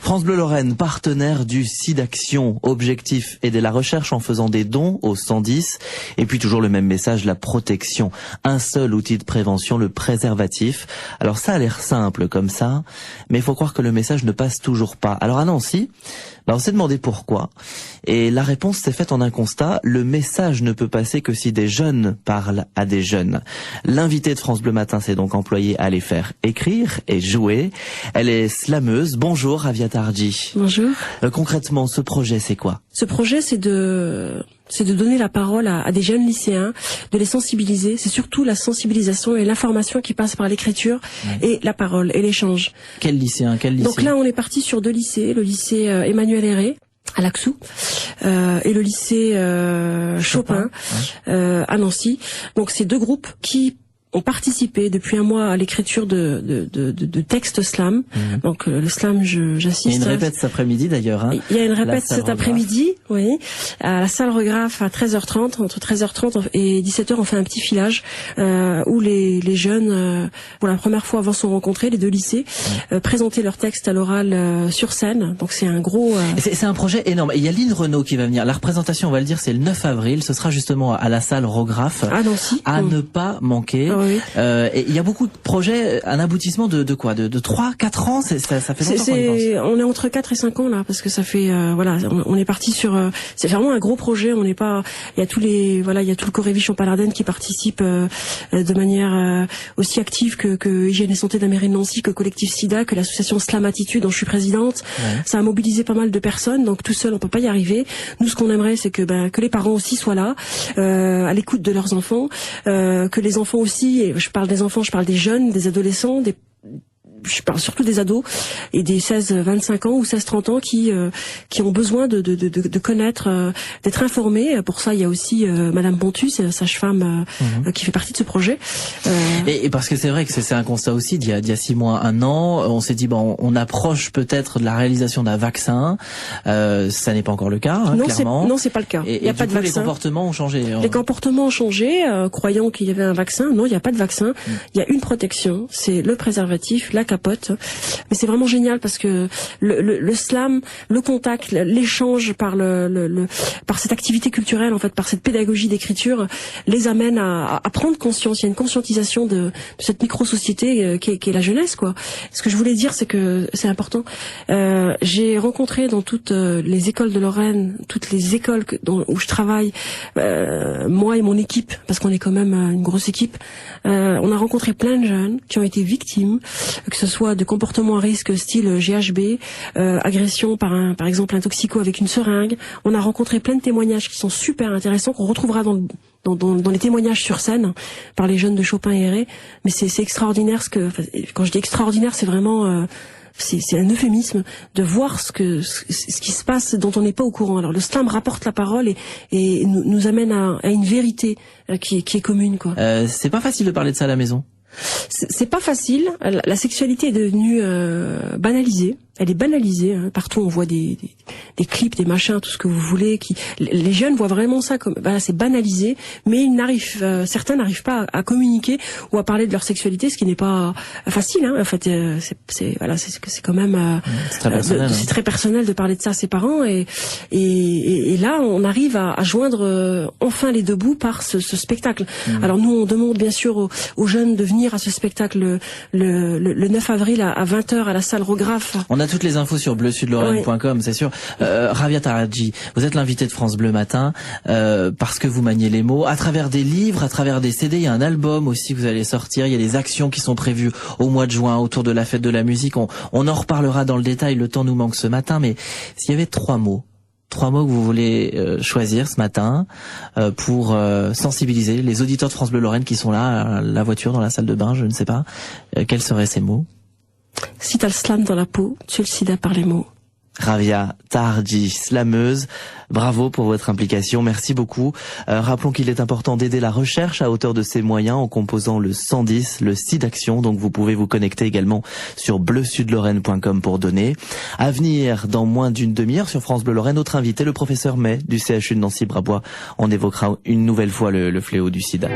France Bleu Lorraine, partenaire du SIDAction. Objectif, aider la recherche en faisant des dons au 110. Et puis toujours le même message, la protection. Un seul outil de prévention, le préservatif. Alors ça a l'air simple comme ça, mais il faut croire que le message ne passe toujours pas. Alors à Nancy, on s'est demandé pourquoi. Et la réponse s'est faite en un constat. Le message ne peut passer que si des jeunes parlent à des jeunes. L'invitée de France Bleu Matin s'est donc employée à les faire écrire et jouer. Elle est slameuse. Bonjour Ravia Tarji. Bonjour. Concrètement, ce projet, c'est quoi? Ce projet, c'est de donner la parole à des jeunes lycéens, de les sensibiliser. C'est surtout la sensibilisation et l'information qui passe par l'écriture et la parole et l'échange. Quel lycéen? Donc là, on est parti sur 2 lycées. Le lycée Emmanuel Héré à Laxou et le lycée Chopin à Nancy. Donc c'est 2 groupes qui ont participé depuis un mois à l'écriture de textes slam. Donc le slam, j'insiste. Il y a une répète cet après-midi d'ailleurs. Hein. Il y a une répète cet après-midi, oui, à la salle Regraphe à 13h30. Entre 13h30 et 17h, on fait un petit filage où les jeunes, pour la première fois, se sont rencontrés, les 2 lycées, présenter leurs textes à l'oral sur scène. Donc c'est un gros... C'est un projet énorme. Et il y a Lynn Renaud qui va venir. La représentation, on va le dire, c'est le 9 avril. Ce sera justement à la salle Regraphe. À Nancy. À ne pas manquer. Oui. Et il y a beaucoup de projets, un aboutissement de quoi, de 3, 4 ans, ça fait longtemps qu'on y pense. On est entre 4 et 5 ans là, parce que ça fait on est parti sur c'est vraiment un gros projet. On n'est pas, il y a il y a tout le Corévichon Palardenne qui participe de manière aussi active que Hygiène et Santé de la mairie de Nancy, que Collectif SIDA, que l'association Slam Attitude dont je suis présidente. Ouais. Ça a mobilisé pas mal de personnes, donc tout seul on peut pas y arriver. Nous, ce qu'on aimerait, c'est que les parents aussi soient là, à l'écoute de leurs enfants, que les enfants aussi. Et je parle des enfants, je parle des jeunes, des adolescents, je parle surtout des ados et des 16-25 ans ou 16-30 ans qui ont besoin de connaître, d'être informés. Pour ça, il y a aussi Madame Pontus, sage-femme, qui fait partie de ce projet. Et parce que c'est vrai que c'est un constat aussi d'il y a 6 mois, 1 an, on s'est dit on approche peut-être de la réalisation d'un vaccin. Ça n'est pas encore le cas, non, clairement. Non, c'est pas le cas. Il y a pas de vaccin. Les comportements ont changé. Les comportements ont changé, croyant qu'il y avait un vaccin. Non, il n'y a pas de vaccin. Il y a une protection, c'est le préservatif, la capote. Mais c'est vraiment génial parce que le slam, le contact, l'échange par par cette activité culturelle, en fait, par cette pédagogie d'écriture, les amène à prendre conscience. Il y a une conscientisation de cette micro-société qui est la jeunesse, quoi. Ce que je voulais dire, c'est que c'est important. J'ai rencontré dans toutes les écoles de Lorraine, toutes les écoles où je travaille, moi et mon équipe, parce qu'on est quand même une grosse équipe, on a rencontré plein de jeunes qui ont été victimes, que ce soit de comportements à risque style GHB, agression par exemple un toxico avec une seringue. On a rencontré plein de témoignages qui sont super intéressants, qu'on retrouvera dans les témoignages sur scène par les jeunes de Chopin et Héré. Mais c'est extraordinaire quand je dis extraordinaire, c'est vraiment c'est un euphémisme de voir ce qui se passe dont on n'est pas au courant. Alors le slam rapporte la parole et nous amène à une vérité qui est commune, quoi. C'est pas facile de parler de ça à la maison. C'est pas facile. La sexualité est devenue banalisée. Elle est banalisée. Hein. Partout, on voit des clips, des machins, tout ce que vous voulez. Les jeunes voient vraiment ça comme c'est banalisé, mais certains n'arrivent pas à communiquer ou à parler de leur sexualité, ce qui n'est pas facile. Hein. En fait, c'est quand même c'est très personnel. C'est très personnel de parler de ça à ses parents et là, on arrive à joindre enfin les 2 bouts par ce spectacle. Alors nous, on demande bien sûr aux jeunes de venir à ce spectacle le 9 avril à 20h à la salle Regraphe. On a toutes les infos sur bleusudlorraine.com, c'est sûr. Ravia Tarji, vous êtes l'invité de France Bleu Matin parce que vous maniez les mots à travers des livres, à travers des CD. Il y a un album aussi que vous allez sortir. Il y a des actions qui sont prévues au mois de juin autour de la fête de la musique. On en reparlera dans le détail. Le temps nous manque ce matin, mais s'il y avait 3 mots que vous voulez choisir ce matin pour sensibiliser les auditeurs de France Bleu Lorraine qui sont là, la voiture, dans la salle de bain, je ne sais pas, quels seraient ces mots? Si t'as le slam dans la peau, tu le sida par les mots. Ravia Tarji, slameuse, bravo pour votre implication, merci beaucoup. Rappelons qu'il est important d'aider la recherche à hauteur de ses moyens en composant le 110, le SIDAction, donc vous pouvez vous connecter également sur bleusudlorraine.com pour donner. À venir, dans moins d'une demi-heure sur France Bleu Lorraine, notre invité, le professeur May du CHU de Nancy-Brabois, on évoquera une nouvelle fois le fléau du sida.